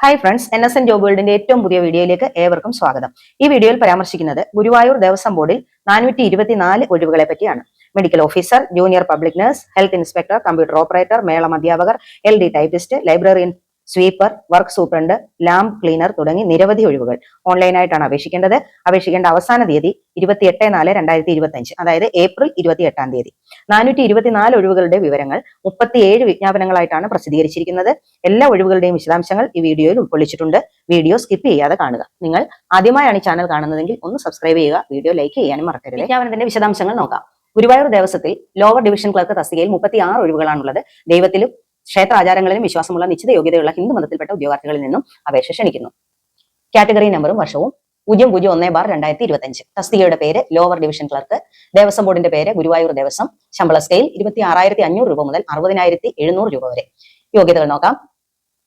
Hi friends, NSN job വേൾഡിന്റെ ഏറ്റവും പുതിയ വീഡിയോയിലേക്ക് ഏവർക്കും സ്വാഗതം. ഈ വീഡിയോയിൽ പരാമർശിക്കുന്നത് ഗുരുവായൂർ ദേവസ്വം ബോർഡിൽ 424 ഒഴിവുകളെ പറ്റിയാണ്. Medical officer, junior public nurse, health inspector, computer operator, മേളം അധ്യാപകർ, LD typist, librarian, sweeper, work superintendent, lamp cleaner തുടങ്ങി നിരവധി ഒഴിവുകൾ ഓൺലൈനായിട്ടാണ് അപേക്ഷിക്കേണ്ടത്. അപേക്ഷിക്കേണ്ട അവസാന തീയതി 28/4/2025, അതായത് ഏപ്രിൽ 28 424 ഒഴിവുകളുടെ വിവരങ്ങൾ 37 വിജ്ഞാപനങ്ങളായിട്ടാണ് പ്രസിദ്ധീകരിച്ചിരിക്കുന്നത്. എല്ലാ ഒഴിവുകളുടെയും വിശദാംശങ്ങൾ ഈ വീഡിയോയിൽ ഉൾക്കൊള്ളിച്ചിട്ടുണ്ട്. വീഡിയോ സ്കിപ്പ് ചെയ്യാതെ കാണുക. നിങ്ങൾ ആദ്യമായാണ് ഈ ചാനൽ കാണുന്നതെങ്കിൽ ഒന്ന് സബ്സ്ക്രൈബ് ചെയ്യുക, വീഡിയോ ലൈക്ക് ചെയ്യാനും മറക്കരുത്. വിജ്ഞാപനത്തിന്റെ വിശദാംശങ്ങൾ നോക്കാം. ഗുരുവായൂർ ദേവസ്വത്തിൽ ലോവർ ഡിവിഷൻ ക്ലർക്ക് തസ്തികയിൽ 36 ഒഴിവുകളാണുള്ളത്. ദൈവത്തിലും ക്ഷേത്ര ആചാരങ്ങളിലും വിശ്വാസമുള്ള നിശ്ചിത യോഗ്യതയുള്ള ഹിന്ദു മതത്തിൽപ്പെട്ട ഉദ്യോഗാർത്ഥികളിൽ നിന്നും അപേക്ഷ ക്ഷണിക്കുന്നു. കാറ്റഗറി നമ്പറും വർഷവും 001/2025. തസ്തികയുടെ പേര് ലോവർ ഡിവിഷൻ ക്ലർക്ക്. ദേവസ്വം ബോർഡിന്റെ പേര് ഗുരുവായൂർ ദേവസ്വം. ശമ്പള സ്കെയിൽ 26,500 രൂപ മുതൽ 60,700 രൂപ വരെ. യോഗ്യതകൾ നോക്കാം.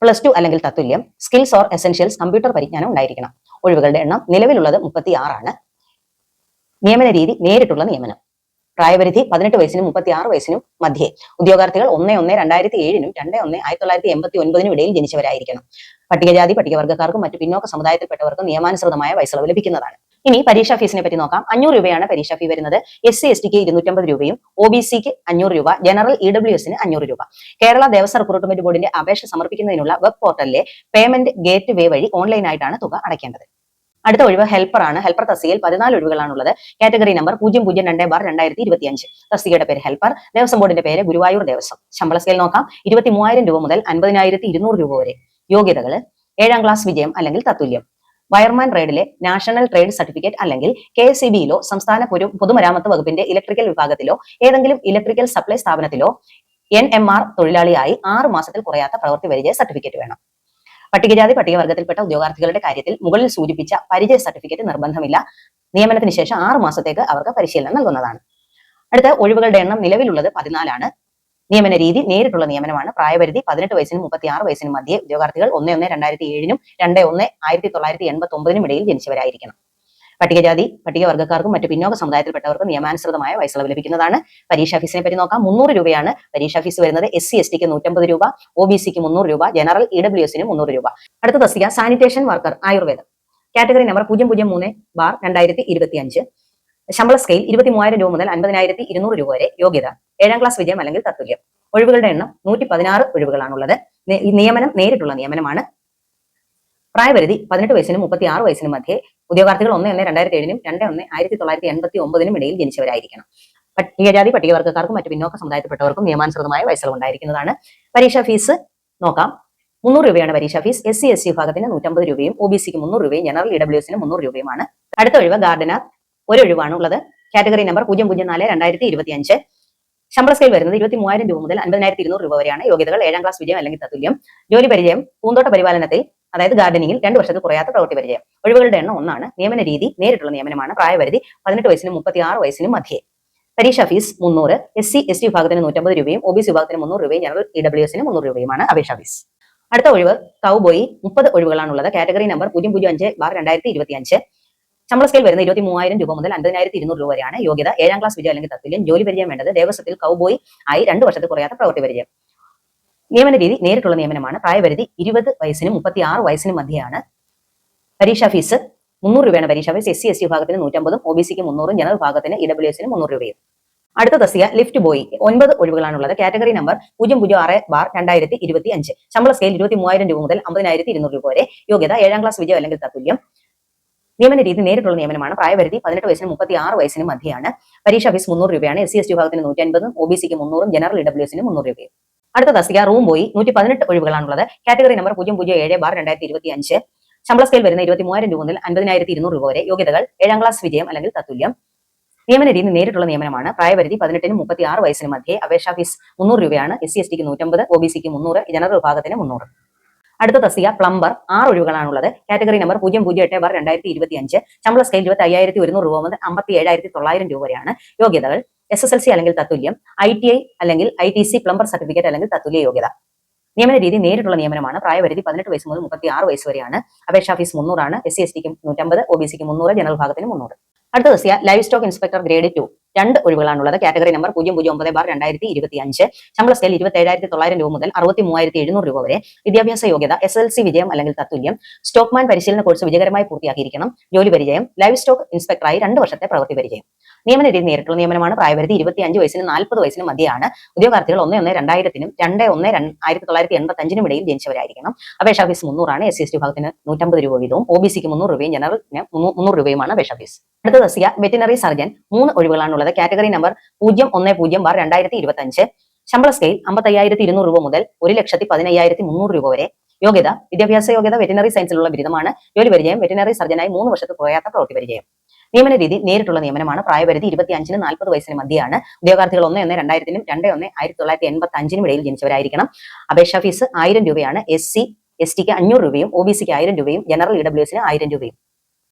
+2 അല്ലെങ്കിൽ തത്തുല്യം. സ്കിൽസ് ഓർ എസെൻഷ്യൽസ് കമ്പ്യൂട്ടർ പരിജ്ഞാനം ഉണ്ടായിരിക്കണം. ഒഴിവുകളുടെ എണ്ണം നിലവിലുള്ളത് 36 ആണ്. നിയമന രീതി നേരിട്ടുള്ള നിയമനം. പ്രായപരിധി 18 വയസ്സിനും 36 വയസ്സിനും മധ്യേ. ഉദ്യോഗാർത്ഥികൾ 1/1/2007 2/1/1989 ഇടയിൽ ജനിച്ചവരായിരിക്കണം. പട്ടികജാതി പട്ടികവർഗ്ഗക്കാർക്കും മറ്റു പിന്നോക്ക സമുദായത്തിൽപ്പെട്ടവർക്കും നിയമാനുസൃതമായ വയസ്സളവ് ലഭിക്കുന്നതാണ്. ഇനി പരീക്ഷാ ഫീസിനെ പറ്റി നോക്കാം. 500 രൂപയാണ് പരീക്ഷാ ഫീ വരുന്നത്. SC/STക്ക് 250 രൂപയും OBCക്ക് 500 രൂപ, ജനറൽ EWSന് 500 രൂപ. കേരള ദേവസ്വം റിക്രൂട്ട്മെന്റ് ബോർഡിന്റെ അപേക്ഷ സമർപ്പിക്കുന്നതിനുള്ള വെബ് പോർട്ടലിലെ പേയ്മെന്റ് ഗേറ്റ് വേ വഴി ഓൺലൈനായിട്ടാണ് തുക അടയ്ക്കേണ്ടത്. അടുത്ത ഒഴിവ് ഹെൽപ്പർ ആണ്. ഹെൽപ്പർ തസ്തികയിൽ 14 ഒഴിവുകളാണുള്ളത്. Category number 002/2025. തസ്തികയുടെ പേര് ഹെൽപ്പർ. ദേവസ്വം ബോർഡിന്റെ പേര് ഗുരുവായൂർ ദേവസ്വം. ശമ്പള സ്കെയിൽ നോക്കാം. 23,000 രൂപ മുതൽ 50,200 രൂപ വരെ. യോഗ്യതകൾ: 7ാം ക്ലാസ് വിജയം അല്ലെങ്കിൽ തത്തുല്യം. വയർമാൻ ട്രേഡിലെ നാഷണൽ ട്രേഡ് സർട്ടിഫിക്കറ്റ് അല്ലെങ്കിൽ KSEBയിലോ സംസ്ഥാന പൊതുമരാമത്ത് വകുപ്പിന്റെ ഇലക്ട്രിക്കൽ വിഭാഗത്തിലോ ഏതെങ്കിലും ഇലക്ട്രിക്കൽ സപ്ലൈ സ്ഥാപനത്തിലോ NMR തൊഴിലാളിയായി 6 മാസത്തിൽ കുറയാത്ത പ്രവൃത്തി പരിചയ സർട്ടിഫിക്കറ്റ് വേണം. പട്ടികജാതി പട്ടികവർഗത്തിൽപ്പെട്ട ഉദ്യോഗാർത്ഥികളുടെ കാര്യത്തിൽ മുകളിൽ സൂചിപ്പിച്ച പരിചയ സർട്ടിഫിക്കറ്റ് നിർബന്ധമില്ല. നിയമനത്തിന് ശേഷം 6 മാസത്തേക്ക് അവർക്ക് പരിശീലനം നൽകുന്നതാണ്. അടുത്ത ഒഴിവുകളുടെ എണ്ണം നിലവിലുള്ളത് 14 ആണ്. നിയമന രീതി നേരിട്ടുള്ള നിയമനമാണ്. പ്രായപരിധി 18 വയസ്സിനും 36 വയസ്സിനും മധ്യേ. ഉദ്യോഗാർത്ഥികൾ 1/1/2007 2/1/1989 ഇടയിൽ ജനിച്ചവരായിരിക്കണം. പട്ടികജാതി പട്ടികവർഗ്ഗക്കാർക്കും മറ്റു പിന്നോക്ക സമുദായത്തിൽപ്പെട്ടവർക്ക് നിയമാനുസൃതമായ വയസ്സളവ് ലഭിക്കുന്നതാണ്. പരീക്ഷാ ഫീസിനെ പറ്റി നോക്കാം. 300 രൂപയാണ് പരീക്ഷാ ഫീസ് വരുന്നത്. SC/STക്ക് 150 രൂപ, OBCക്ക് 300 രൂപ, ജനറൽ EWSന് 300 രൂപ. അടുത്ത തസ്തിക സാനിറ്റേഷൻ വർക്കർ ആയുർവേദം. Category number 003/2025. ശമ്പള സ്കെയിൽ 23,000 രൂപ മുതൽ 50,200 രൂപ വരെ. യോഗ്യത: 7ാം ക്ലാസ് വിജയം അല്ലെങ്കിൽ തത്തുല്യം. ഒഴിവുകളുടെ എണ്ണം 116 ഒഴിവുകളാണുള്ളത്. നിയമനം നേരിട്ടുള്ള നിയമനമാണ്. പ്രായപരിധി 18 വയസ്സിനും 36 വയസ്സിനും മധ്യേ. ഉദ്യോഗാർത്ഥികൾ 1/1/2007 2/1/1989 ഇടയിൽ ജനിച്ചവരായിരിക്കണം. പട്ടികജാതി പട്ടികവർഗ്ഗക്കാർക്കും മറ്റു പിന്നോക്ക സമുദായത്തിൽപ്പെട്ടവർക്കും നിയമാനുസൃതമായ വയസ്സളവ് ഉണ്ടായിരിക്കുന്നതാണ്. പരീക്ഷാ ഫീസ് നോക്കാം. 300 രൂപയാണ് പരീക്ഷാ ഫീസ്. SC/ST വിഭാഗത്തിന് 150 രൂപയും OBCക്ക് 300 രൂപയും ജനറൽ EWSന് 300 രൂപയുമാണ്. അടുത്ത ഒഴിവ് ഗാർഡനർ. ഒരു ഒഴിവാണ് ഉള്ളത്. Category number 004/2025. ശമ്പള സ്കെയിൽ വരുന്നത് 23,000 രൂപ മുതൽ 50,200 രൂപ വരെയാണ്. യോഗ്യതകൾ: 7ാം ക്ലാസ് വിജയം അല്ലെങ്കിൽ തത്തുല്യം. ജോലി പരിചയം: പൂന്തോട്ട പരിപാലനത്തിൽ, അതായത് ഗാർഡനിങ്ങിൽ 2 വർഷത്തിൽ കുറയാത്ത പ്രവൃത്തി പരിചയം. ഒഴിവുകളുടെ എണ്ണം 1 ആണ്. നിയമന രീതി നേരിട്ടുള്ള നിയമനമാണ്. പ്രായപരിധി 18 വയസ്സിനും 36 വയസ്സിനും മധ്യേ. പരീക്ഷാ ഫീസ് 300. SC/ST വിഭാഗത്തിന് 150 രൂപയും OBC വിഭാഗത്തിന് 300 രൂപയും ജനറൽ EWSന് 300 രൂപയുമാണ് അപേക്ഷാ ഫീസ്. അടുത്ത ഒഴിവ് കൗബോയി. 30 ഒഴിവുകളാണുള്ളത്. Category number 005/2025. ശമ്പള സ്കെയിൽ വരുന്നത് 23,000 രൂപ മുതൽ 50,200 രൂപ വരെയാണ്. യോഗ്യത: 7ാം ക്ലാസ് വിജയം അല്ലെങ്കിൽ തത്തുല്യം. ജോലി പരിചയം വേണ്ടത് ദേവസ്വത്തിൽ കൗബോയി ആയി 2 വർഷത്തിൽ കുറയാത്ത പ്രവൃത്തി പരിചയം. നിയമന രീതി നേരിട്ടുള്ള നിയമനമാണ്. പ്രായപരിധി 20 വയസ്സിനും 36 വയസ്സിനും മധ്യയാണ്. പരീക്ഷാ ഫീസ് 300 രൂപയാണ് പരീക്ഷാ ഫീസ്. SC/ST വിഭാഗത്തിന് 150, OBCക്ക് 300, ജനറൽ വിഭാഗത്തിന് EWSന് 300 രൂപയും. അടുത്ത തസ്തിക ലിഫ്റ്റ് ബോയ്. 9 ഒഴിവുകളാണുള്ളത്. Category number 006/2025. ശമ്പള സ്കെയിൽ 23,000 രൂപ മുതൽ 50,200 രൂപ വരെ. യോഗ്യത: 7ാം ക്ലാസ് വിജയം അല്ലെങ്കിൽ തത്തുല്യം. നിയമന രീതി നേരിട്ടുള്ള നിയമനമാണ്. പ്രായപരിധി 18 വയസ്സിനും 36 വയസ്സിനും മധ്യയാണ്. പരീക്ഷാ ഫീസ് 300 രൂപയാണ്. SC/ST വിഭാഗത്തിന് 150, OBCക്ക് 300, ജനറൽ EWSന് 300 രൂപയും. അടുത്ത തസ്തിക റൂം ബോയ്. 118 ഒഴിവുകളാണുള്ളത്. Category number 007/2025. ശമ്പള സ്കെയിൽ വരുന്ന 23,000 രൂപ മുതൽ 50,200 രൂപ വരെ. യോഗ്യതകൾ: 7ാം ക്ലാസ് വിജയം അല്ലെങ്കിൽ തത്തുല്യം. നിയമന രീതി നേരിട്ടുള്ള നിയമനമാണ്. പ്രായപരിധി 18നും 36 വയസ്സിനും മധ്യേ. അപേക്ഷാ ഫീസ് 300 രൂപയാണ്. SC/STക്ക് 150, OBCക്ക് 300, ജനറൽ വിഭാഗത്തിന് 300. അടുത്ത തസ്തിക പ്ലംബർ. 6 ഒഴിവുകളാണുള്ളത്. Category number 008/2025. ശമ്പള സ്കെയിൽ 25,100 രൂപ മുതൽ 57,900 രൂപ വരെയാണ്. യോഗ്യതകൾ: SSLC അല്ലെങ്കിൽ തത്തുല്യം, ITI അല്ലെങ്കിൽ ITC പ്ലംബർ സർട്ടിഫിക്കറ്റ് അല്ലെങ്കിൽ തത്തുല്യ യോഗ്യത. നിയമന രീതി നേരിട്ടുള്ള നിയമനമാണ്. പ്രായപരിധി 18 വയസ്സ് മുതൽ 36 വയസ്സ് വരെയാണ്. അപേക്ഷാ ഫീസ് 300 ആണ്. SC/STക്ക് 150, OBCക്ക് 300, ജനറൽ വിഭാഗത്തിന് 300. അടുത്ത തസ്തിക ലൈവ് സ്റ്റോക്ക് ഇൻസ്പെക്ടർ ഗ്രേഡ് 2. രണ്ട് ഒഴിവുകളാണുള്ളത്. Category number 009/2025. ശമ്പള സ്കെയിൽ 27,900 രൂപ മുതൽ 63,700 രൂപ വരെ. വിദ്യാഭ്യാസ യോഗ്യത SSLC വിജയം അല്ലെങ്കിൽ തത്തുല്യം. സ്റ്റോക്ക്മാൻ പരിശീലന കോഴ്സ് വിജയകരമായി പൂർത്തിയാക്കിയിരിക്കണം. ജോലി പരിചയം ലൈവ് സ്റ്റോക്ക് ഇൻസ്പെക്ടറായി 2 വർഷത്തെ പ്രവൃത്തി പരിചയം. നിയമന രീതി നേരിട്ടുള്ള നിയമനമാണ്. പ്രായപരിധി 25 വയസ്സിനും 40 വയസ്സിനും മധ്യയാണ്. ഉദ്യോഗാർത്ഥികൾ 1/1/2000 2/1/1985 ഇടയിൽ ജനിച്ചവരായിരിക്കണം. അപേക്ഷാ ഫീസ് 300 ആണ്. SC ST വിഭാഗത്തിന് 150 രൂപ വീതവും OBCക്ക് 300 രൂപയും ജനറലിന് 300 രൂപയുമാണ് അപേക്ഷാ ഫീസ്. അടുത്ത തസ്തിക വെറ്റിനറി സർജൻ. 3 ഒഴിവുകളാണുള്ളത്. Category number 010/2025. ശമ്പള സ്കെയിൽ 55,200 രൂപ മുതൽ 1,15,300 രൂപ വരെ. യോഗ്യത വിദ്യാഭ്യാസ യോഗ്യത വെറ്റിനറി സയൻസിലുള്ള ബിരുദമാണ്. ജോലി പരിചയം വെറ്റിനറി സർജനായി 3 വർഷത്തെ കുറയാത്ത പ്രവൃത്തി പരിചയം. നിയമന രീതി നേരിട്ടുള്ള നിയമനമാണ്. പ്രായപരിധി 25-നും 40 വയസ്സിന് മധ്യയാണ്. ഉദ്യോഗാർത്ഥികൾ 1/1/2000 2/1/1985 ഇടയിൽ ജനിച്ചവരായിരിക്കണം. അപേക്ഷാ ഫീസ് 1000 രൂപയാണ്. SC STക്ക് 500 രൂപയും OBCക്ക് 1000 രൂപയും ജനറൽ EWSന് 1000 രൂപയും.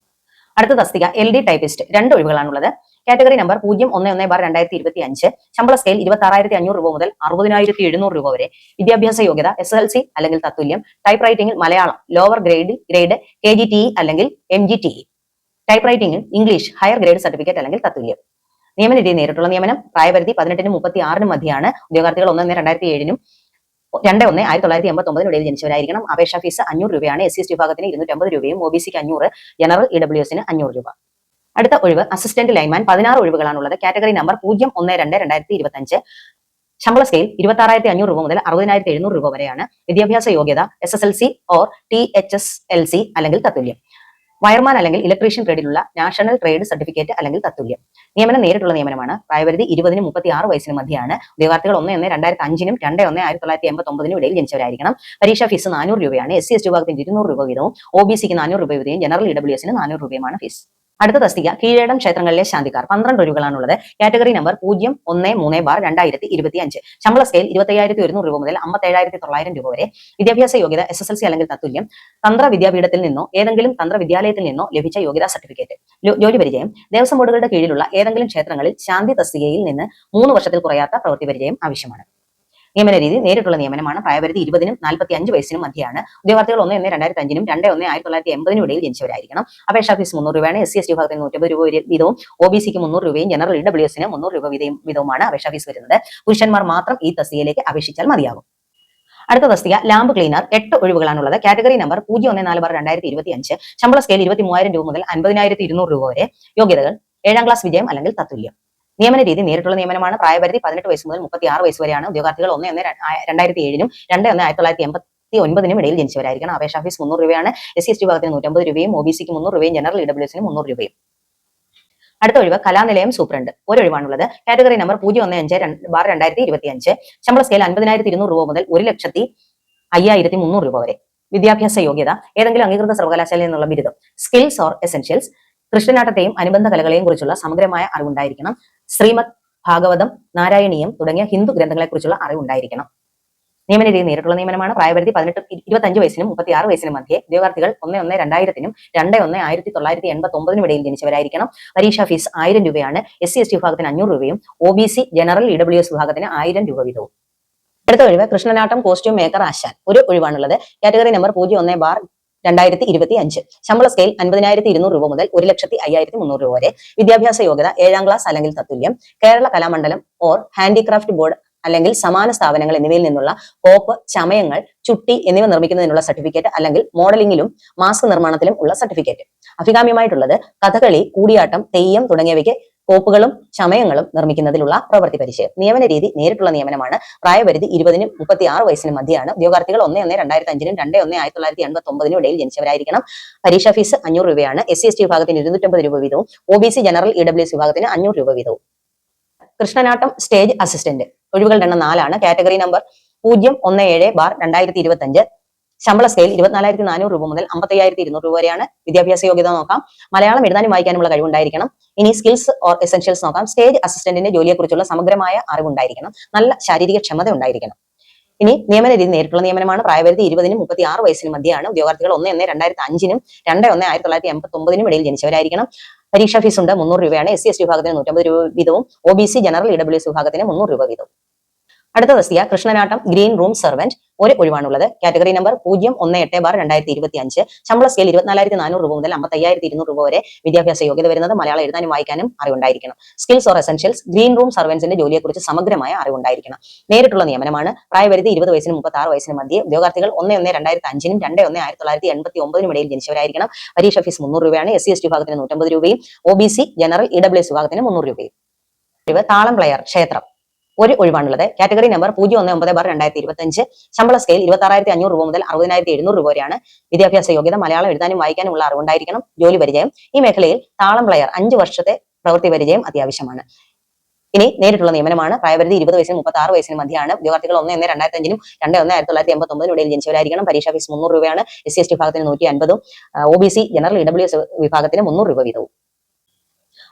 അടുത്ത തസ്തിക LD ടൈപ്പിസ്റ്റ്. 2 ഒഴിവുകളാണുള്ളത്. Category number 011/2025. ശമ്പള സ്കെയിൽ 26,500 രൂപ മുതൽ 60,700 രൂപ വരെ. വിദ്യാഭ്യാസ യോഗ്യത SSLC അല്ലെങ്കിൽ തത്തുല്യം. ടൈപ്പ് റൈറ്റിംഗിൽ മലയാളം ലോവർ ഗ്രേഡ് KGTE അല്ലെങ്കിൽ MGTE. ടൈപ്പ് റൈറ്റിംഗിൽ ഇംഗ്ലീഷ് ഹയർ ഗ്രേഡ് സർട്ടിഫിക്കറ്റ് അല്ലെങ്കിൽ തത്തുല്യം. നിയമന രീതി നേരിട്ടുള്ള നിയമനം. പ്രായപരിധി 18-നും 36-നും മധ്യയാണ്. ഉദ്യോഗാർത്ഥികൾ 1/1/2007 2/1/1989 ഇടയിൽ ജനിച്ചവരായിരിക്കണം. അപേക്ഷാ ഫീസ് 500 രൂപയാണ്. SC ST വിഭാഗത്തിന് 250 രൂപയും OBCക്ക് 500, ജനറൽ EWSന് 500 രൂപ. അടുത്ത ഒഴിവ് അസിസ്റ്റന്റ് ലൈൻമാൻ. 16 ഒഴിവുകളാണുള്ളത്. Category number 012/2025. ശമ്പള സ്കെയിൽ 26,500 രൂപ മുതൽ 60,700 രൂപ വരെയാണ്. വിദ്യാഭ്യാസ യോഗ്യത SSLC ഓർ THSLC അല്ലെങ്കിൽ തത്തുല്യം. വയർമാൻ അല്ലെങ്കിൽ ഇലക്ട്രീഷ്യൻ ട്രേഡിലുള്ള നാഷണൽ ട്രേഡ് സർട്ടിഫിക്കറ്റ് അല്ലെങ്കിൽ തത്തുല്യം. നിയമനം നേരിട്ടുള്ള നിയമനമാണ്. പ്രായപരിധി 20-നും 36 വയസ്സിന് മധ്യയാണ്. ഉദ്യോഗാർത്ഥികൾ 1/1/2005 2/1/1989 ഇടയിൽ ജനിച്ചവരായിരിക്കണം. പരീക്ഷാ ഫീസ് 400 രൂപയാണ്. SC ST വിഭാഗത്തിന് 200 രൂപ വീതവും OBCക്ക് 400 രൂപ വീതവും ജനറൽ EWSന് 400 രൂപയുമാണ് ഫീസ്. അടുത്ത തസ്തിക കീഴടം ക്ഷേത്രങ്ങളിലെ ശാന്തിക്കാർ. 12 ഒഴിവുകളാണുള്ളത്. Category number 013/2025. ശമ്പള സ്കെയിൽ 25,100 രൂപ മുതൽ 57,900 രൂപ വരെ. വിദ്യാഭ്യാസ യോഗ്യത SSLC അല്ലെങ്കിൽ തത്തുല്യം. തന്ത്ര വിദ്യാപീഠത്തിൽ നിന്നോ ഏതെങ്കിലും തന്ത്ര വിദ്യാലയത്തിൽ നിന്നോ ലഭിച്ച യോഗ്യതാ സർട്ടിഫിക്കറ്റ്. ജോലി പരിചയം ദേവസ്വം ബോർഡുകളുടെ കീഴിലുള്ള ഏതെങ്കിലും ക്ഷേത്രങ്ങളിൽ ശാന്തി തസ്തികയിൽ നിന്ന് 3 വർഷത്തിൽ കുറയാത്ത പ്രവൃത്തി പരിചയം ആവശ്യമാണ്. നിയമന രീതി നേരിട്ടുള്ള നിയമനമാണ്. പ്രായപരിധി 20-നും 45 വയസ്സിനും മധ്യയാണ്. ഉദ്യോഗാർത്ഥികൾ 1/1/2005 2/1/1989 ഇടയിൽ ജനിച്ചവരായിരിക്കണം. അപേക്ഷാ ഫീസ് 300 രൂപയാണ്. SC ST വിഭാഗത്തിന് 150 രൂപ വീതവും OBCക്ക് 300 രൂപയും ജനറൽ EWSന് 300 രൂപ വീതവുമാണ് അപേക്ഷാ ഫീസ് വരുന്നത്. പുരുഷന്മാർ മാത്രം ഈ തസ്തികയിലേക്ക് അപേക്ഷിച്ചാൽ മതിയാകും. അടുത്ത തസ്തിക ലാമ്പ് ക്ലീനർ. 8 ഒഴിവുകളാണുള്ളത്. Category number 014/2025. ശമ്പള സ്കെയിൽ 23,000 രൂപ മുതൽ 50,200 രൂപ വരെ. യോഗ്യതകൾ 7ാം ക്ലാസ് വിജയം അല്ലെങ്കിൽ തത്തുല്യം. നിയമന രീതി നേരിട്ടുള്ള നിയമനമാണ്. പ്രായപരിധി 18 വയസ്സ് മുതൽ 36 വയസ്സ് വരെയാണ്. ഉദ്യോഗാർത്ഥികൾ 1/1/2007 2/1/1989 ഇടയിൽ ജനിച്ചവരായിരിക്കണം. അപേക്ഷാ ഫീസ് 300 രൂപയാണ്. SC ST വിഭാഗത്തിന് 150 രൂപയും OBCക്ക് 300 രൂപയും ജനറൽ EWSന് 300 രൂപയും. അടുത്ത ഒഴിവ് കലാനിലയം സൂപ്രണ്ട്. ഒരു ഒഴിവാണുള്ളത്. Category number 015/2025. ശമ്പള സ്കെയിൽ 50,200 രൂപ മുതൽ 1,05,300 രൂപ വരെ. വിദ്യാഭ്യാസ യോഗ്യത ഏതെങ്കിലും അംഗീകൃത സർവകലാശാലയിൽ നിന്നുള്ള ബിരുദം. Skills or essentials. കൃഷ്ണനാട്ടത്തെയും അനുബന്ധ കലകളെയും കുറിച്ചുള്ള സമഗ്രമായ അറിവുണ്ടായിരിക്കണം. ശ്രീമദ് ഭാഗവതം, നാരായണീയം തുടങ്ങിയ ഹിന്ദു ഗ്രന്ഥങ്ങളെക്കുറിച്ചുള്ള അറിവുണ്ടായിരിക്കണം. നിയമന രീതി നേരിട്ടുള്ള നിയമനമാണ്. പ്രായപരിധി 25 വയസ്സിനും 36 വയസ്സിനും മധ്യേ. ഉദ്യോഗാർത്ഥികൾ 1/1/2000 2/1/1989 ഇടയിൽ ജനിച്ചവരായിരിക്കണം. പരീക്ഷാ ഫീസ് 1000 രൂപയാണ്. SC ST വിഭാഗത്തിന് 500 രൂപയും OBC ജനറൽ EWS വിഭാഗത്തിന് 1000 രൂപ വീതവും. അടുത്ത ഒഴിവ് കൃഷ്ണനാട്ടം കോസ്റ്റ്യൂം മേക്കർ ആശാൻ. ഒരു ഒഴിവാണുള്ളത്. Category number 01/2025. ശമ്പള സ്കെയിൽ 50,200 രൂപ മുതൽ 1,05,300 രൂപ വരെ. വിദ്യാഭ്യാസ യോഗ്യത 7ാം ക്ലാസ് അല്ലെങ്കിൽ തത്തുല്യം. Kerala Kalamandalam or handicraft board അല്ലെങ്കിൽ സമാന സ്ഥാപനങ്ങൾ എന്നിവയിൽ നിന്നുള്ള കോപ്പ്, ചമയങ്ങൾ, ചുട്ടി എന്നിവ നിർമ്മിക്കുന്നതിനുള്ള സർട്ടിഫിക്കറ്റ് അല്ലെങ്കിൽ മോഡലിംഗിലും മാസ്ക് നിർമ്മാണത്തിലും ഉള്ള സർട്ടിഫിക്കറ്റ്. അഭികാമ്യമായിട്ടുള്ളത് കഥകളി, കൂടിയാട്ടം, തെയ്യം തുടങ്ങിയവയ്ക്ക് കോപ്പുകളും ചമയങ്ങളും നിർമ്മിക്കുന്നതിലുള്ള പ്രവൃത്തി പരിചയം. നിയമന രീതി നേരിട്ടുള്ള നിയമനമാണ്. പ്രായപരിധി 20-നും 36 വയസ്സിനും മധ്യയാണ്. ഉദ്യോഗാർത്ഥികൾ 1/1/2005 2/1/1989 ഇടയിൽ ജനിച്ചവരായിരിക്കണം. പരീക്ഷാ ഫീസ് 500 രൂപയാണ്. SC ST വിഭാഗത്തിന് 250 രൂപ വീതവും OBC ജനറൽ EWS വിഭാഗത്തിന് 500 രൂപ വീതവും. Krishnanattam stage assistant. ഒഴിവുകളുടെ എണ്ണം 4 ആണ്. Category number 017/2025. ശമ്പള സ്കെയിൽ 24,400 രൂപ മുതൽ 55,200 രൂപ വരെയാണ്. വിദ്യാഭ്യാസ യോഗ്യത നോക്കാം. മലയാളം എഴുതാനും വായിക്കാനുമുള്ള കഴിവുണ്ടായിരിക്കണം. ഇനി സ്കിൽസ് ഓർ എസെൻഷ്യൽസ് നോക്കാം. സ്റ്റേജ് അസിസ്റ്റന്റിന്റെ ജോലിയെക്കുറിച്ചുള്ള സമഗ്രമായ അറിവുണ്ടായിരിക്കണം. നല്ല ശാരീരിക ക്ഷമത ഉണ്ടായിരിക്കണം. ഇനി നിയമന രീതി നേരിട്ടുള്ള നിയമനമാണ്. പ്രായപരിധി 20-നും 36 വയസ്സിനും മധ്യയാണ്. ഉദ്യോഗാർത്ഥികൾ 1/1/2005 2/1/1989 ഇടയിൽ ജനിച്ചവരായിരിക്കണം. പരീക്ഷാ ഫീസ് ഉണ്ട് 300 രൂപയാണ്. SC ST വിഭാഗത്തിന് 150 രൂപ വീതവും OBC ജനറൽ EWS വിഭാഗത്തിന് 300 രൂപ വീതവും. അടുത്ത തസ്തിക കൃഷ്ണനാട്ടം ഗ്രീൻ റൂം സെർവന്റ്, ഒരു ഒഴിവാണുള്ളത്. Category number 018/2025. ശമ്പള സ്കെയിൽ 24,400 രൂപ മുതൽ 55,200 രൂപ വരെ. വിദ്യാഭ്യാസ യോഗ്യത വരുന്നത് മലയാളം എഴുതാനും വായിക്കാനും അറിവുണ്ടായിരിക്കണം. Skills or essentials, green room സർവൻസിന്റെ ജോലിയെക്കുറിച്ച് സമഗ്രമായ അറിവുണ്ടായിരിക്കണം. നേരിട്ടുള്ള നിയമനമാണ്. പ്രായപരിധി 20 വയസ്സിനും 36 വയസ്സിനും മധ്യേ. ഉദ്യോഗാർത്ഥികൾ 1/1/2005 2/1/1995 ഇടയിൽ ജനിച്ചവരായിരിക്കണം. പരീക്ഷ ഫീസ് 300 രൂപയാണ്. SC/ST വിഭാഗത്തിന് 150 രൂപയും OBC ജനറൽ EWS വിഭാഗത്തിന് 300 രൂപയും. താളം പ്ലെയർ ക്ഷേത്രം, ഒരു ഒഴിവാണുള്ളത്. Category number 019/2025. ശമ്പള സ്കെയിൽ 26,500 രൂപ മുതൽ 60,700 രൂപ വരെയാണ്. വിദ്യാഭ്യാസ യോഗ്യത മലയാളം എഴുതാനും വായിക്കാനും ഉള്ള അറിവുണ്ടായിരിക്കണം. ജോലി പരിചയം, ഈ മേഖലയിൽ താളം പ്ലെയർ 5 വർഷത്തെ പ്രവൃത്തി പരിചയം അത്യാവശ്യമാണ്. ഇനി നേരിട്ടുള്ള നിയമനമാണ്. പ്രായപരിധി 20 വയസ്സിനും 36 വയസ്സിനും മധ്യയാണ്. ഉദ്യോഗാർത്ഥികൾ 1/1/2005 2/1/1989 ഇടയിൽ ജനിച്ചവരായിരിക്കണം. പരീക്ഷ ഫീസ് 300 രൂപയാണ്. SC/ST വിഭാഗത്തിന് 150, OBC ജനറൽ EWS വിഭാഗത്തിന് 300 രൂപ വീതവും.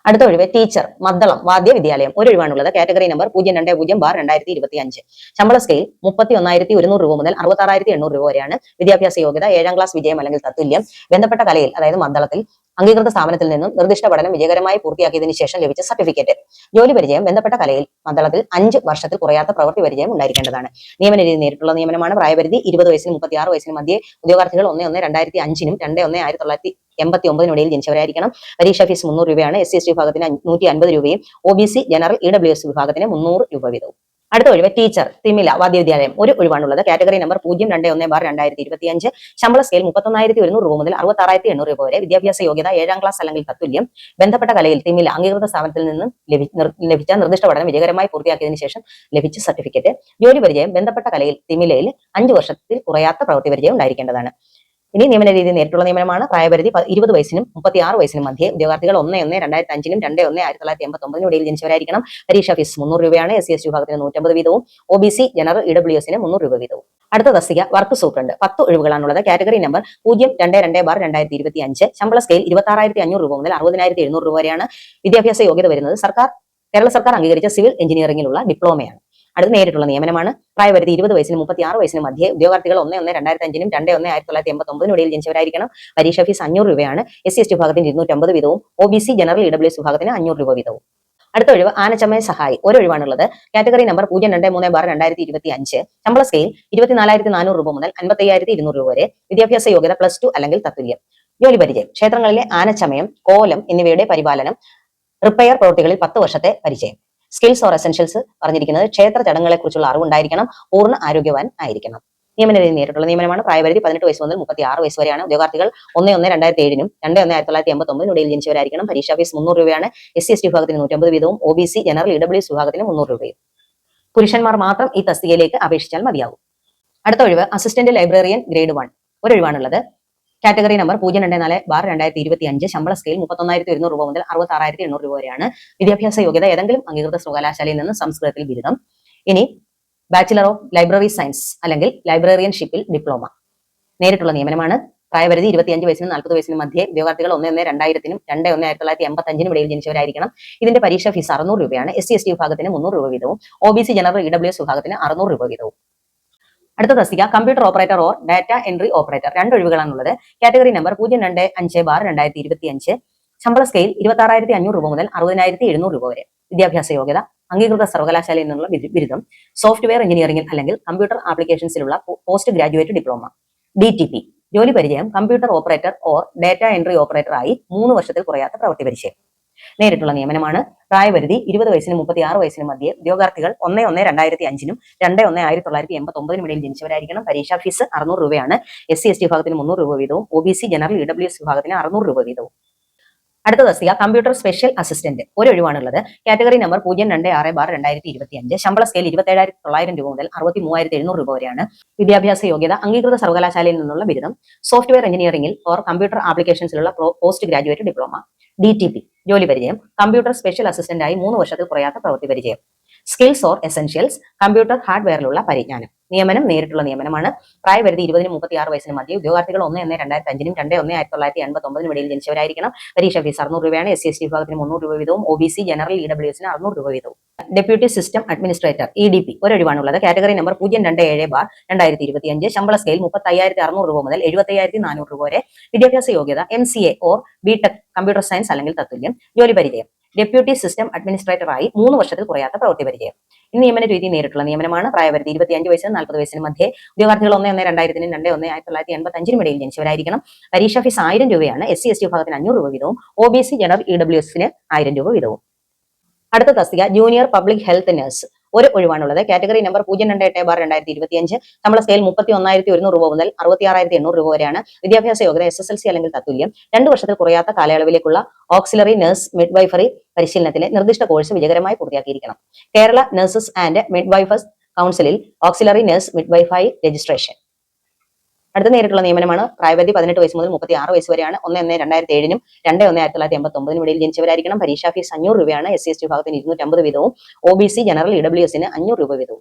അടുത്ത ഒഴിവ് ടീച്ചർ മദ്ദളം വാദ്യ വിദ്യാലയം, ഒരു ഒഴിവാണുള്ളത്. Category number 020/2025. ശമ്പള സ്കെയിൽ 31,100 രൂപ മുതൽ 66,800 രൂപ വരെയാണ്. വിദ്യാഭ്യാസ യോഗ്യത 7ാം ക്ലാസ് വിജയം അല്ലെങ്കിൽ തത്തുല്യം. ബന്ധപ്പെട്ട കലയിൽ അതായത് മദ്ദളത്തിൽ അംഗീകൃത സ്ഥാപനത്തിൽ നിന്നും നിർദ്ദിഷ്ട പഠനം വിജയകരമായി പൂർത്തിയാക്കിയതിനു ശേഷം ലഭിച്ച സർട്ടിഫിക്കറ്റ്. ജോലി പരിചയം ബന്ധപ്പെട്ട കലയിൽ മദ്ദളത്തിൽ 5 വർഷത്തിൽ കുറയാത്ത പ്രവൃത്തി പരിചയം ഉണ്ടായിരിക്കേണ്ടതാണ്. നിയമന രീതി നേരിട്ടുള്ള നിയമനമാണ്. പ്രായപരിധി 20 വയസ്സിനും 36 വയസ്സിനും മധ്യേ. ഉദ്യോഗാർത്ഥികൾ 1/1/2005 2/1/1989 ഇടയിൽ ജനിച്ചവരായിരിക്കണം. പരീക്ഷ ഫീസ് 300 രൂപയാണ്. SC/ST വിഭാഗത്തിന് 150 രൂപയും OBC ജനറൽ EWS വിഭാഗത്തിന് 300 രൂപ വീതവും. അടുത്ത ഒഴിവ് ടീച്ചർ തിമില വാദ്യവിദ്യാലയം, ഒരു ഒഴിവാണുള്ളത്. Category number 021/2025. ശമ്പള സ്കെയിൽ 31,100 രൂപ മുതൽ 66,800 രൂപ വരെ. വിദ്യാഭ്യാസ യോഗ്യത 7ാം ക്ലാസ് അല്ലെങ്കിൽ തത്തുല്യം. ബന്ധപ്പെട്ട കലയിൽ തിമില അംഗീകൃത സ്ഥാപനത്തിൽ നിന്നും ലഭിച്ച നിർദ്ദിഷ്ട പഠനം വിജയകരമായി പൂർത്തിയാക്കിയതിനു ശേഷം ലഭിച്ച സർട്ടിഫിക്കറ്റ്. ജോലി പരിചയം ബന്ധപ്പെട്ട കലയിൽ തിമിലയിൽ 5 വർഷത്തിൽ കുറയാത്ത പ്രവൃത്തി പരിചയം ഉണ്ടായിരിക്കേണ്ടതാണ്. ഇനി നിയമന രീതി നേരിട്ടുള്ള നിയമനമാണ്. പ്രായപരിധി 20 വയസ്സിനും 36 വയസ്സിനും മധ്യേ. ഉദ്യോഗാർത്ഥികൾ 1/1/2005 2/1/1989 ഇടയിൽ ജനിച്ചവരായിരിക്കണം. പരീക്ഷ ഫീസ് 300 രൂപയാണ്. SC/ST വിഭാഗത്തിന് 150 വീതവും OBC ജനറൽ EWSന് 300 രൂപ വീതവും. അടുത്ത തസ്തിക വർക്ക് സൂപ്രണ്ട്, 10 ഒഴിവുകളാണുള്ളത്. Category number 022/2025. ശമ്പള സ്കെയിൽ 26,500 രൂപ മുതൽ 60,700 രൂപ വരെയാണ്. വിദ്യാഭ്യാസ യോഗ്യത വരുന്നത് കേരള സർക്കാർ അംഗീകരിച്ച സിവിൽ എഞ്ചിനീയറിംഗിലുള്ള ഡിപ്ലോമയാണ്. അടുത്ത നേരിട്ടുള്ള നിയമനമാണ്. പ്രായപരിധി 20 വയസ്സിനും 36 വയസ്സിനും മധ്യേ. ഉദ്യോഗാർത്ഥികൾ 1/1/2005 2/1/1989 ഇടയിൽ ജനിച്ചവരായിരിക്കണം. പരീക്ഷ ഫീസ് 500 രൂപയാണ്. SC/ST വിഭാഗത്തിന് 250 വീതവും OBC ജനറൽ EWS വിഭാഗത്തിന് 500 രൂപ വീതവും. അടുത്ത ഒഴിവ് ആനച്ചമ്മയ സഹായി, ഒരു ഒഴിവാണുള്ളത്. Category number 023/2025. ശമ്പള സ്കെയിൽ 24,400 രൂപ മുതൽ 55,200 രൂപ വരെ. വിദ്യാഭ്യാസ യോഗ്യത +2 അല്ലെങ്കിൽ തത്തുല്യം. ജോലി പരിചയം ക്ഷേത്രങ്ങളിലെ ആനച്ചമയം, കോലം എന്നിവയുടെ പരിപാലനം, റിപ്പയർ പ്രവൃത്തികളിൽ 10 വർഷത്തെ പരിചയം. സ്കിൽസ് ഓർ എസെൻഷ്യൽസ് പറഞ്ഞിരിക്കുന്നത് ക്ഷേത്ര ചടങ്ങുകളെ കുറിച്ചുള്ള അറിവുണ്ടായിരിക്കണം. പൂർണ്ണ ആരോഗ്യവാൻ ആയിരിക്കണം. നിയമന രീതി നേരിട്ടുള്ള നിയമനമാണ്. പ്രായപരിധി 18 വയസ്സ് മുതൽ 36 വയസ്സ് വരെയാണ്. ഉദ്യോഗാർത്ഥികൾ 1/1/2007 2/1/1989 ഇടയിൽ ജനിച്ചവരായിരിക്കണം. പരീക്ഷ ഫീസ് 300 രൂപയാണ്. SC/ST വിഭാഗത്തിന് 150 വീതവും OBC ജനറൽ EWS വിഭാഗത്തിന് 300 രൂപയും. പുരുഷന്മാർ മാത്രം ഈ തസ്തികയിലേക്ക് അപേക്ഷിച്ചാൽ മതിയാകും. അടുത്ത ഒഴിവ് അസിസ്റ്റന്റ് ലൈബ്രറിയൻ ഗ്രേഡ് 1, ഒരു ഒഴിവാണുള്ളത്. Category number 024/2025. ശമ്പള സ്കെയിൽ 31,100 രൂപ മുതൽ 66,800 രൂപ വരെയാണ്. വിദ്യാഭ്യാസ യോഗ്യത ഏതെങ്കിലും അംഗീകൃത സർവകലാശാലയിൽ നിന്ന് സംസ്കൃതത്തിൽ ബിരുദം. ഇനി ബാച്ചിലർ ഓഫ് ലൈബ്രറി സയൻസ് അല്ലെങ്കിൽ ലൈബ്രറിയൻഷിപ്പിൽ ഡിപ്ലോമ. നേരിട്ടുള്ള നിയമനമാണ്. പ്രായപരിധി 25 വയസ്സിനും 40 വയസ്സിനും മധ്യേ. ഉദ്യോഗാർത്ഥികൾ 1/1/2000 2/1/1985 ഇടയിൽ ജനിച്ചവരായിരിക്കണം. ഇതിന്റെ പരീക്ഷ ഫീസ് 600 രൂപയാണ്. SC/ST വിഭാഗത്തിന് 300 രൂപ വീതവും OBC ജനറൽ EWS വിഭാഗത്തിന് 600 രൂപ വീതവും. അടുത്ത തസ്തിക computer operator or data entry operator, 2 ഒഴിവുകളാണുള്ളത്. Category number 025/2025. ശമ്പള സ്കെയിൽ 26,500 രൂപ മുതൽ 60,700 രൂപ വരെ. വിദ്യാഭ്യാസ യോഗ്യത അംഗീകൃത സർവകലാശാലയിൽ നിന്നുള്ള ബിരുദം. സോഫ്റ്റ്വെയർ എഞ്ചിനീയറിംഗിൽ അല്ലെങ്കിൽ കമ്പ്യൂട്ടർ ആപ്ലിക്കേഷൻസിലുള്ള പോസ്റ്റ് ഗ്രാജുവേറ്റ് ഡിപ്ലോമ. DTP ജോലി പരിചയം computer operator or data entry operator ആയി 3 വർഷത്തിൽ കുറയാത്ത പ്രവൃത്തി പരിചയം. നേരിട്ടുള്ള നിയമനമാണ്. പ്രായപരിധി 20 വയസ്സിനും 36 വയസ്സിനും മധ്യേ. ഉദ്യോഗാർത്ഥികൾ 1/1/2005 2/1/1989 ഇടയിൽ ജനിച്ചവരായിരിക്കണം. പരീക്ഷാ ഫീസ് 600 രൂപയാണ്. SC/ST വിഭാഗത്തിന് 300 രൂപ വീതവും OBC ജനറൽ EWS വിഭാഗത്തിന് 600 രൂപ വീതവും. അടുത്ത തസ്തിക കമ്പ്യൂട്ടർ സ്പെഷ്യൽ അസിസ്റ്റന്റ്, ഒരു ഒഴിവാണുള്ളത്. Category number 026/2025. ശമ്പള സ്കെയിൽ 27,900 രൂപ മുതൽ 63,700 രൂപ വരെയാണ്. വിദ്യാഭ്യാസ യോഗ്യത അംഗീകൃത സർവകലാശാലയിൽ നിന്നുള്ള ബിരുദം. സോഫ്റ്റ്വെയർ എഞ്ചിനീയറിംഗിൽ ഓർ കമ്പ്യൂട്ടർ ആപ്ലിക്കേഷൻസിലുള്ള പോസ്റ്റ് ഗ്രാജുവേറ്റ് ഡിപ്ലോമ. DTP ജോലി പരിചയം കമ്പ്യൂട്ടർ സ്പെഷ്യൽ അസിസ്റ്റന്റ് ആയി 3 വർഷത്തിൽ കുറയാത്ത പ്രവൃത്തി പരിചയം. സ്കിൽസ് ഓർ എസെൻഷ്യൽസ് കമ്പ്യൂട്ടർ ഹാർഡ്വെയറിലുള്ള പരിജ്ഞാനം. നിയമനം നേരിട്ടുള്ള നിയമനമാണ്. പ്രായപരിധി 20-നും 36 വയസ്സിനും മധ്യേ. ഉദ്യോഗാർത്ഥികൾ 1/1/2005 2/1/1989 ഇടയിൽ ജനിച്ചവരായിരിക്കണം. പരീക്ഷ ഫീസ് 600 രൂപയാണ്. SC/ST വിഭാഗത്തിന് 300 രൂപ വീതവും OBC ജനറൽ EWSന് 600 രൂപ വീതവും. ഡെപ്യൂട്ടി സിസ്റ്റം അഡ്മിനിസ്ട്രേറ്റർ EDP, ഒരു ഒഴിവാണുള്ളത്. Category number 027/2025. ശമ്പള സ്കെയിൽ 35,600 രൂപ മുതൽ 75,400 രൂപ വരെ. വിദ്യാഭ്യാസ യോഗ്യത MCA or BTech computer science അല്ലെങ്കിൽ തത്തുല്യം. ജോലി പരിചയം ഡെപ്യൂട്ടി സിസ്റ്റം അഡ്മിനിസ്ട്രേറ്ററായി 3 വർഷത്തിൽ കുറയാത്ത പ്രവൃത്തി പരിചയം. ഈ നിയമന രീതി നേരിട്ടുള്ള നിയമനമാണ്. പ്രായപരിധി 25 വയസ്സിനും 40 വയസ്സിനും മധ്യേ. ഉദ്യോഗാർത്ഥികൾ 1/1/2000 2/1/1985 ഇടയിൽ ജനിച്ചവരായിരിക്കണം. പരീക്ഷാ ഫീസ് 1000 രൂപയാണ്. SC ST വിഭാഗത്തിന് 500 രൂപ വീതവും OBC ജനറൽ EWSന് 1000 രൂപ വീതവും. അടുത്ത തസ്തിക ജൂനിയർ പബ്ലിക് ഹെൽത്ത് നഴ്സ്. ഒരു ഒഴിവാണുള്ളത്. Category number 028/2025. ശമ്പള സ്കെയിൽ 31,100 രൂപ മുതൽ 66,800 രൂപ വരെയാണ്. വിദ്യാഭ്യാസ യോഗ്യത SSLC അല്ലെങ്കിൽ തത്തുല്യം. 2 വർഷത്തിൽ കുറയാത്ത കാലയളവിലേക്കുള്ള ഓക്സിലറി നഴ്സ് മിഡ്വൈഫറി പരിശീലനത്തിലെ നിർദ്ദിഷ്ട കോഴ്സ് വിജയകരമായി പൂർത്തിയാക്കിയിരിക്കണം. കേരള നഴ്സസ് ആൻഡ് മിഡ്വൈഫേഴ്സ് കൗൺസിലിൽ ഓക്സിലറി നഴ്സ് മിഡ്വൈഫായി രജിസ്ട്രേഷൻ. അടുത്ത നേരിട്ടുള്ള നിയമനമാണ്. പ്രായപരിധി 18 വയസ്സ് മുതൽ 36 വയസ്സ് വരെയാണ്. 1/1/2007 2/1/1989 ഇടയിൽ ജനിച്ചവരായിരിക്കണം. പരീക്ഷാ ഫീസ് 500 രൂപയാണ്. SC ST വിഭാഗത്തിന് 250 വീതവും OBC ജനറൽ EWSന് 500 രൂപ വീതവും.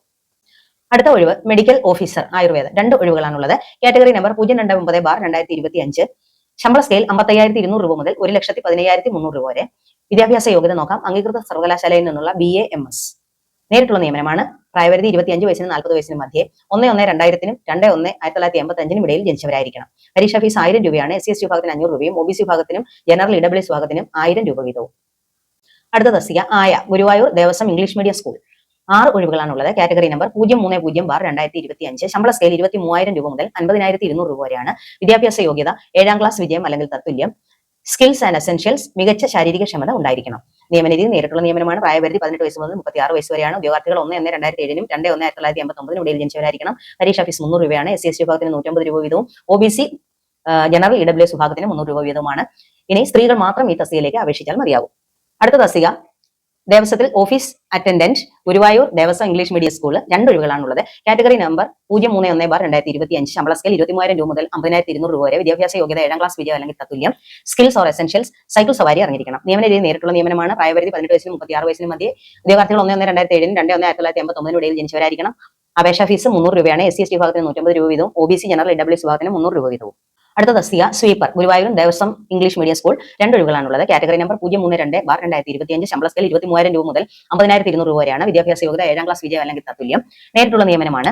അടുത്ത ഒഴിവ് മെഡിക്കൽ ഓഫീസർ ആയുർവേദ. 2 ഒഴിവുകളാണുള്ളത്. Category number 029/2025. ശമ്പള സ്കെയിൽ 55,200 രൂപ മുതൽ 1,15,300 രൂപ വരെ. വിദ്യാഭ്യാസ യോഗ്യത നോക്കാം. അംഗീകൃത സർവകലാശാലയിൽ നിന്നുള്ള BA MS. നേരിട്ടുള്ള നിയമനമാണ്. പ്രായപരിധി 25 വയസ്സിനും 40 വയസ്സിനും മധ്യേ. 1/1/2000 2/1/1985 ഇടയിൽ ജനിച്ചവരായിരിക്കണം. പരീക്ഷാ ഫീസ് 1000 രൂപയാണ്. SC ST വിഭാഗത്തിന് 500 രൂപയും OBC വിഭാഗത്തിനും ജനറൽ EWS വിഭാഗത്തിനും 1000 രൂപ വീതവും. അടുത്ത തസ്തിക ayah. Guruvayur Devaswom English medium school. 6 ഒഴിവുകളാണുള്ളത്. Category number 030/2025. ശമ്പള സ്കെയിൽ 23,000 രൂപ മുതൽ 50,200 രൂപ വരെയാണ്. വിദ്യാഭ്യാസ യോഗ്യത 7ാം ക്ലാസ് വിജയം അല്ലെങ്കിൽ തത്തുല്യം. സ്കിൽസ് ആൻഡ് എസെൻഷ്യൽസ് മികച്ച ശാരീരിക ക്ഷമത ഉണ്ടായിരിക്കണം. നിയമനരീതി നേരിട്ടുള്ള നിയമനമാണ്. പ്രായപരിധി 18 വയസ്സ് മുതൽ 36 വയസ്സ് വരെയാണ്. ഉദ്യോഗാർത്ഥികൾ 1/1/2007 2/1/1989 ഇടയിൽ ജനിച്ചവരായിരിക്കണം. പരീക്ഷാ ഫീസ് 300 രൂപയാണ്. SC ST വിഭാഗത്തിന് 150 രൂപ വീതവും OBC ജനറൽ EWS വിഭാഗത്തിന് 300 രൂപ വീതവുമാണ്. ഇനി സ്ത്രീകൾ മാത്രം ഈ തസ്തികയിലേക്ക് അപേക്ഷിച്ചാൽ മതിയാകും. അടുത്ത തസ്തിക ദേവസ്വത്തിൽ office attendant. Guruvayur Devaswom English medium school. 2 ഒഴിവുകളാണുള്ളത്. Category number 031/2025. ശമ്പള സ്കെയിൽ 23,000 രൂപ മുതൽ 50,200 രൂപ വരെ. വിദ്യാഭ്യാസ യോഗ്യത 7ാം ക്ലാസ് വിജയം അല്ലെങ്കിൽ തത്തുല്യം. സ്കിൽസ് ഓർ എസെൻഷ്യൽസ് സൈക്കിൾ സവാരി അറിഞ്ഞിരിക്കണം. നിയമനരീതി നേരിട്ടുള്ള നിയമനമാണ്. പ്രായപരിധി 18 വയസ്സിനും 36 വയസ്സിനും മധ്യേ. ഉദ്യോഗാർത്ഥികൾ 1/1/2007 2/1/1989 ഇടയിൽ ജനിച്ചവരായിരിക്കണം. അപേക്ഷാ ഫീസ് 300 രൂപയാണ്. SC ST വിഭാഗത്തിന് 150 രൂപ വീതവും OBC ജനറൽ EWS വിഭാഗത്തിന് 300 രൂപ വീതവും. അടുത്ത തസ്തിക sweeper. Guruvayur Devaswom English medium school. 2 ഒഴിവുകളാണുള്ളത്. Category number 032/2025. ശമ്പള സ്കെയിൽ 23,000 രൂപ മുതൽ 50,200 രൂപ വരെയാണ്. വിദ്യാഭ്യാസ യോഗ്യത 7ാം ക്ലാസ് വിജയം അല്ലെങ്കിൽ തത്തുല്യം. നേരിട്ടുള്ള നിയമനമാണ്.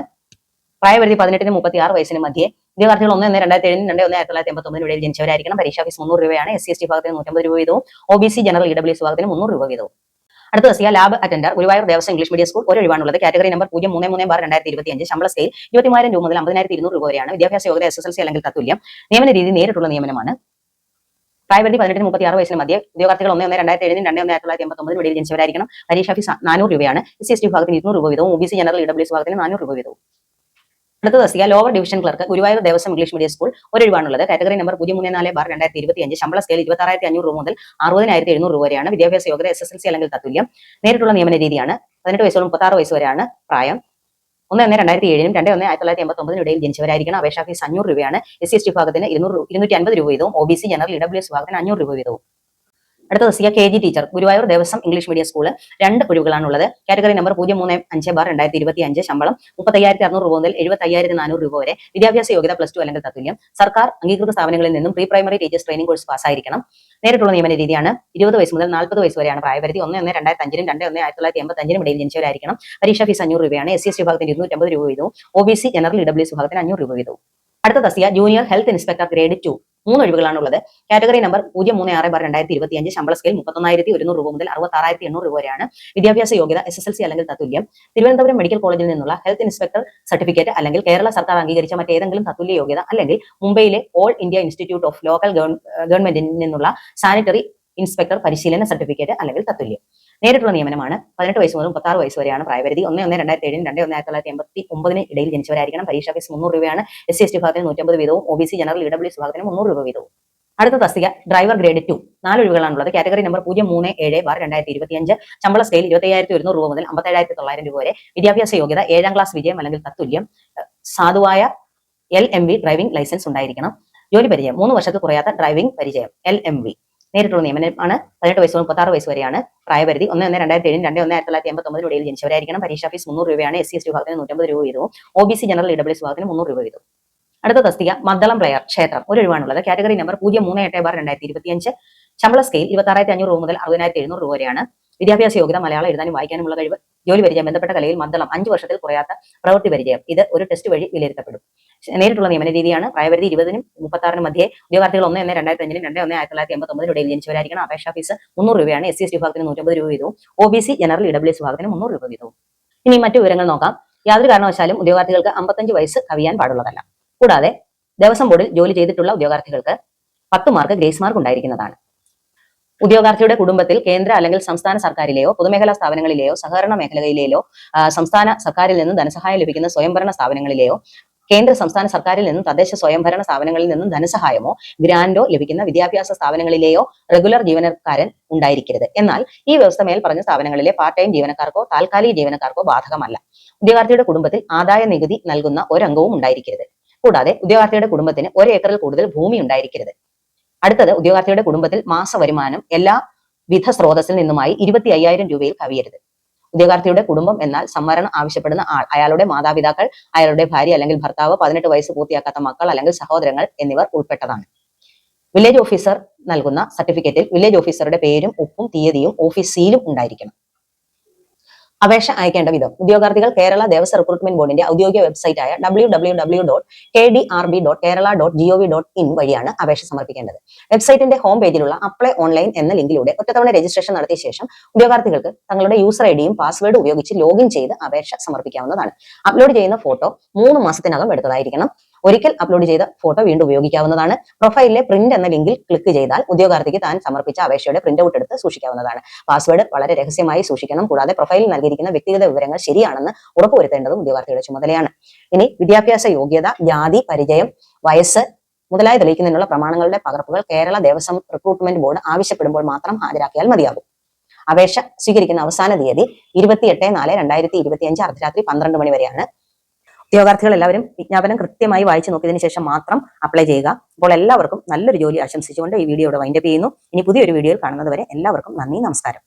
പ്രായപരിധി 18 36 വയസ്സിന് മധ്യേ. ഉദ്യോഗാർത്ഥികൾ 1/1/2007 2/1/1989 ഇടയിൽ ജനിച്ചവരായിരിക്കണം. പരീക്ഷാ ഫീസ് 300 രൂപയാണ്. SC ST വിഭാഗത്തിന് 150 രൂപ വീതവും OBC ജനറൽ EWS വിഭാഗത്തിന് 300 രൂപ വീതവും. അടുത്ത തസ്തിക lab attender. Guruvayur Devaswom English medium school. 1 ഒഴിവാണുള്ളത്. Category number 033/2025. ശമ്പള സ്കെയിൽ 23,000 രൂപ മുതൽ 50,200 രൂപ വരെയാണ്. വിദ്യാഭ്യാസ യോഗ്യത SSLC അല്ലെങ്കിൽ തത്തുല്യം. നിയമന രീതി നേരിട്ടുള്ള നിയമനമാണ്. പ്രായപരിധി 18 36 വയസ്സിന് മധ്യേ. ഉദ്യോഗാർത്ഥികൾ 1/1/2007 2/1/1989 ഇടയിൽ ജനിച്ചവരായിരിക്കണം. പരീക്ഷാ ഫീസ് 400 രൂപയാണ്. SC ST വിഭാഗത്തിന് 200 രൂപ വീതവും OBC ജനറൽ EWS വിഭാഗത്തിന് 400 രൂപ വീതവും. അടുത്ത തസ്തിക lower division clerk. Guruvayur Devaswom English medium school. 1 ഒഴിവാണുള്ളത്. Category number 034/2025. ശമ്പള സ്കെയിൽ 26,500 രൂപ മുതൽ 60,700 രൂപ വരെയാണ്. വിദ്യാഭ്യാസ യോഗ്യത SSLC അല്ലെങ്കിൽ തത്തുല്യം. നേരിട്ടുള്ള നിയമന രീതിയാണ്. 18 വയസ്സ് മുതൽ 36 വയസ്സ് വരെയാണ് പ്രായം. 1/1/2007 2/1/1989 ഇടയിൽ ജനിച്ചവരായിരിക്കണം. അപേക്ഷാ ഫീസ് 500 രൂപയാണ്. SC ST വിഭാഗത്തിന് 250 രൂപ വീതവും OBC ജനറൽ EWS വിഭാഗത്തിന് 500 രൂപ വീതവും. അടുത്ത തസ്തിക KG teacher. Guruvayur Devaswom English medium school. 2 ഒഴിവുകളാണുള്ളത്. Category number 035/2025. ശമ്പളം 35,600 രൂപ മുതൽ 75,400 രൂപ വരെ. വിദ്യാഭ്യാസ യോഗ്യത +2 അല്ലെങ്കിൽ തത്തുല്യം. സർക്കാർ അംഗീകൃത സ്ഥാപനങ്ങളിൽ നിന്നും pre primary teachers training course പാസ്സായിരിക്കണം. നേരിട്ടുള്ള നിയമന രീതിയാണ്. 20 വയസ്സ് മുതൽ 40 വയസ്സ് വരെയാണ് പ്രായപരിധി. 1/1/2005 2/1/1985 ഇടയിൽ ജനിച്ചവരായിരിക്കണം. പരീക്ഷാ ഫീസ് 500 രൂപയാണ്. SC ST വിഭാഗത്തിന് 250 രൂപ വീതവും OBC ജനറൽ EWS വിഭാഗത്തിന് 500 രൂപ വീതവും. അടുത്ത തസ്തിക ജൂനിയർ ഹെൽത്ത് ഇൻസ്പെക്ടർ ഗ്രേഡ് 2. 3 ഒഴിവുകളാണുള്ളത്. Category number 036/2025. ശമ്പള സ്കെയിൽ 31,100 രൂപ മുതൽ 66,800 രൂപ വരെയാണ്. വിദ്യാഭ്യാസ യോഗ്യത SSLC അല്ലെങ്കിൽ തത്തുല്യം. തിരുവനന്തപുരം മെഡിക്കൽ കോളേജിൽ നിന്നുള്ള ഹെൽത്ത് ഇൻസ്പെക്ടർ സർട്ടിഫിക്കറ്റ് അല്ലെങ്കിൽ കേരള സർക്കാർ അംഗീകരിച്ച മറ്റേതെങ്കിലും തത്തുല്യ യോഗ്യത അല്ലെങ്കിൽ മുംബൈയിലെ all India institute of local ഗവൺമെന്റിൽ നിന്നുള്ള സാനിറ്ററി ഇൻസ്പെക്ടർ പരിശീലന സർട്ടിഫിക്കറ്റ് അല്ലെങ്കിൽ തത്തുല്യം. നേരിട്ടുള്ള നിയമനമാണ്. 18 വയസ്സ് മുതൽ 36 വയസ്സ് വരെയാണ് പ്രായപരിധി. 1/1/2007 2/1/1989 ഇടയിൽ ജനിച്ചവരായിരിക്കണം. പരീക്ഷാ ഫീസ് 300 രൂപയാണ്. SC ST വിഭാഗത്തിന് 150 വീതവും OBC ജനറൽ EWS വിഭാഗത്തിന് 300 രൂപ വീതവും. അടുത്ത തസ്തിക ഡ്രൈവർ ഗ്രേഡ് 2. 4 ഒഴിവുകളാണുള്ളത്. Category number 037/2025. ശമ്പള സ്കെയിൽ 25,100 രൂപ മുതൽ 57,900 രൂപ വരെ. വിദ്യാഭ്യാസ യോഗ്യത 7ാം ക്ലാസ് വിജയം അല്ലെങ്കിൽ തത്തുല്യം. സാധുവായ LMV ഡ്രൈവിംഗ് ലൈസൻസ് ഉണ്ടായിരിക്കണം. ജോലി പരിചയം 3 വർഷത്തിൽ കുറയാത്ത ഡ്രൈവിംഗ് പരിചയം LMV. നേരിട്ടുള്ള നിയമനമാണ്. 18 വയസ്സ് മുതൽ 36 വയസ്സ് വരെയാണ് പ്രായപരിധി. 1/1/2007 2/1/1989 ഇടയിൽ ജനിച്ചവരായിരിക്കണം. പരീക്ഷാ ഫീസ് 300 രൂപയാണ്. SC ST വിഭാഗത്തിന് 150 രൂപ വീതവും OBC ജനറൽ EWS വിഭാഗത്തിന് 300 രൂപ വീതവും. അടുത്ത തസ്തിക മദ്ദളം പ്ലെയർ ക്ഷേത്രം. 1 ഒഴിവാണുള്ളത്. Category number 038/2025. ശമ്പള സ്കെയിൽ 26,500 രൂപ മുതൽ 60,700 രൂപ വരെയാണ്. വിദ്യാഭ്യാസ യോഗ്യത മലയാളം എഴുതാനും വായിക്കാനുമുള്ള കഴിവ്. ജോലി പരിചയം ബന്ധപ്പെട്ട കലയിൽ മദ്ദളം 5 വർഷത്തിൽ കുറയാത്ത പ്രവൃത്തി പരിചയം. ഇത് ഒരു ടെസ്റ്റ് വഴി വിലയിരുത്തപ്പെടും. നേരിട്ടുള്ള നിയമന രീതിയാണ്. പ്രായപരിധി 20-നും 36-നും മധ്യേ. ഉദ്യോഗാർത്ഥികൾ 1/1/2005-നും 2/1/1959 ജനിച്ചവരായിരിക്കണം. അപേക്ഷാ ഫീസ് 300 രൂപയാണ്. SC/ST വിഭാഗത്തിന് 150 രൂപ വീതവും OBC ജനറൽ EWS വിഭാഗത്തിന് 300 രൂപ വീതവും. ഇനി മറ്റു വിവരങ്ങൾ നോക്കാം. യാതൊരു കാരണവശാലും ഉദ്യോഗാർത്ഥികൾക്ക് 55 വയസ്സ് കവിയാൻ പാടുള്ളതല്ല. കൂടാതെ ദേവസ്വം ബോർഡിൽ ജോലി ചെയ്തിട്ടുള്ള ഉദ്യോഗാർത്ഥികൾക്ക് 10 മാർക്ക് ഗ്രേസ് മാർക്ക് ഉണ്ടായിരിക്കുന്നതാണ്. ഉദ്യോഗാർത്ഥിയുടെ കുടുംബത്തിൽ കേന്ദ്ര അല്ലെങ്കിൽ സംസ്ഥാന സർക്കാരിലെയോ പൊതുമേഖലാ സ്ഥാപനങ്ങളിലെയോ സഹകരണ മേഖലയിലെയോ സംസ്ഥാന സർക്കാരിൽ നിന്നും ധനസഹായം ലഭിക്കുന്ന സ്വയംഭരണ സ്ഥാപനങ്ങളിലെയോ കേന്ദ്ര സംസ്ഥാന സർക്കാരിൽ നിന്നും തദ്ദേശ സ്വയംഭരണ സ്ഥാപനങ്ങളിൽ നിന്നും ധനസഹായമോ ഗ്രാൻഡോ ലഭിക്കുന്ന വിദ്യാഭ്യാസ സ്ഥാപനങ്ങളിലെയോ റെഗുലർ ജീവനക്കാരൻ ഉണ്ടായിരിക്കരുത്. എന്നാൽ ഈ വ്യവസ്ഥ മേൽ പറഞ്ഞ സ്ഥാപനങ്ങളിലെ പാർട്ട് ടൈം ജീവനക്കാർക്കോ താൽക്കാലിക ജീവനക്കാർക്കോ ബാധകമല്ല. ഉദ്യോഗാർത്ഥിയുടെ കുടുംബത്തിൽ ആദായ നികുതി നൽകുന്ന ഒരംഗവും ഉണ്ടായിരിക്കരുത്. കൂടാതെ ഉദ്യോഗാർത്ഥിയുടെ കുടുംബത്തിന് 1 ഏക്കറിൽ കൂടുതൽ ഭൂമി ഉണ്ടായിരിക്കരുത്. അടുത്തത്, ഉദ്യോഗാർത്ഥിയുടെ കുടുംബത്തിൽ മാസ വരുമാനം എല്ലാ വിധ സ്രോതസ്സിൽ നിന്നുമായി 25,000 രൂപയിൽ കവിയരുത്. ഉദ്യോഗാർത്ഥിയുടെ കുടുംബം എന്നാൽ സംവരണം ആവശ്യപ്പെടുന്ന ആൾ, അയാളുടെ മാതാപിതാക്കൾ, അയാളുടെ ഭാര്യ അല്ലെങ്കിൽ ഭർത്താവ്, 18 വയസ്സ് പൂർത്തിയാക്കാത്ത മക്കൾ അല്ലെങ്കിൽ സഹോദരങ്ങൾ എന്നിവർ ഉൾപ്പെട്ടതാണ്. വില്ലേജ് ഓഫീസർ നൽകുന്ന സർട്ടിഫിക്കറ്റിൽ വില്ലേജ് ഓഫീസറുടെ പേരും ഒപ്പും തീയതിയും ഓഫീസ് സീലും ഉണ്ടായിരിക്കണം. അപേക്ഷ അയക്കേണ്ട വിധം. ഉദ്യോഗാർത്ഥികൾ കേരള ദേവസ്വം റിക്രൂട്ട്മെന്റ് ബോർഡിന്റെ ഔദ്യോഗിക വെബ്സൈറ്റായ www.kdrb.kerala.gov.in വഴിയാണ് അപേക്ഷ സമർപ്പിക്കേണ്ടത്. വെബ്സൈറ്റിന്റെ ഹോം പേജിലുള്ള അപ്ലൈ ഓൺലൈൻ എന്ന ലിങ്കിലൂടെ ഒറ്റത്തവണ രജിസ്ട്രേഷൻ നടത്തിയ ശേഷം ഉദ്യോഗാർത്ഥികൾക്ക് തങ്ങളുടെ യൂസർ ഐഡിയും പാസ്വേഡും ഉപയോഗിച്ച് ലോഗിൻ ചെയ്ത് അപേക്ഷ സമർപ്പിക്കാവുന്നതാണ്. അപ്ലോഡ് ചെയ്യുന്ന ഫോട്ടോ 3 മാസത്തിനകം എടുത്തതായിരിക്കണം. ഒരിക്കൽ അപ്ലോഡ് ചെയ്ത ഫോട്ടോ വീണ്ടും ഉപയോഗിക്കാവുന്നതാണ്. പ്രൊഫൈലിലെ പ്രിന്റ് എന്ന ലിങ്കിൽ ക്ലിക്ക് ചെയ്താൽ ഉദ്യോഗാർത്ഥിക്ക് താൻ സമർപ്പിച്ച അപേക്ഷയുടെ പ്രിന്റ് ഔട്ട് എടുത്ത് സൂക്ഷിക്കാവുന്നതാണ്. പാസ്വേഡ് വളരെ രഹസ്യമായി സൂക്ഷിക്കണം. കൂടാതെ പ്രൊഫൈലിൽ നൽകിയിരിക്കുന്ന വ്യക്തിഗത വിവരങ്ങൾ ശരിയാണെന്ന് ഉറപ്പുവരുത്തേണ്ടതും ഉദ്യോഗാർത്ഥിയുടെ ചുമതലയാണ്. ഇനി വിദ്യാഭ്യാസ യോഗ്യത, ജാതി, പരിചയം, വയസ്സ് മുതലായ തെളിയിക്കുന്നതിനുള്ള പ്രമാണങ്ങളുടെ പകർപ്പുകൾ കേരള ദേവസ്വം റിക്രൂട്ട്മെന്റ് ബോർഡ് ആവശ്യപ്പെടുമ്പോൾ മാത്രം ഹാജരാക്കിയാൽ മതിയാകും. അപേക്ഷ സ്വീകരിക്കുന്ന അവസാന തീയതി 28/4/2025 അർദ്ധരാത്രി 12 മണി വരെയാണ്. ഉദ്യോഗാർത്ഥികൾ എല്ലാവരും വിജ്ഞാപനം കൃത്യമായി വായിച്ചു നോക്കിയതിനു ശേഷം മാത്രം അപ്ലൈ ചെയ്യുക. അപ്പോൾ എല്ലാവർക്കും നല്ലൊരു ജോലി ആശംസിച്ചുകൊണ്ട് ഈ വീഡിയോ ഇവിടെ വൈൻഡപ്പ് ചെയ്യുന്നു. ഇനി പുതിയൊരു വീഡിയോയിൽ കാണുന്നത് വരെ എല്ലാവർക്കും നന്ദി, നമസ്കാരം.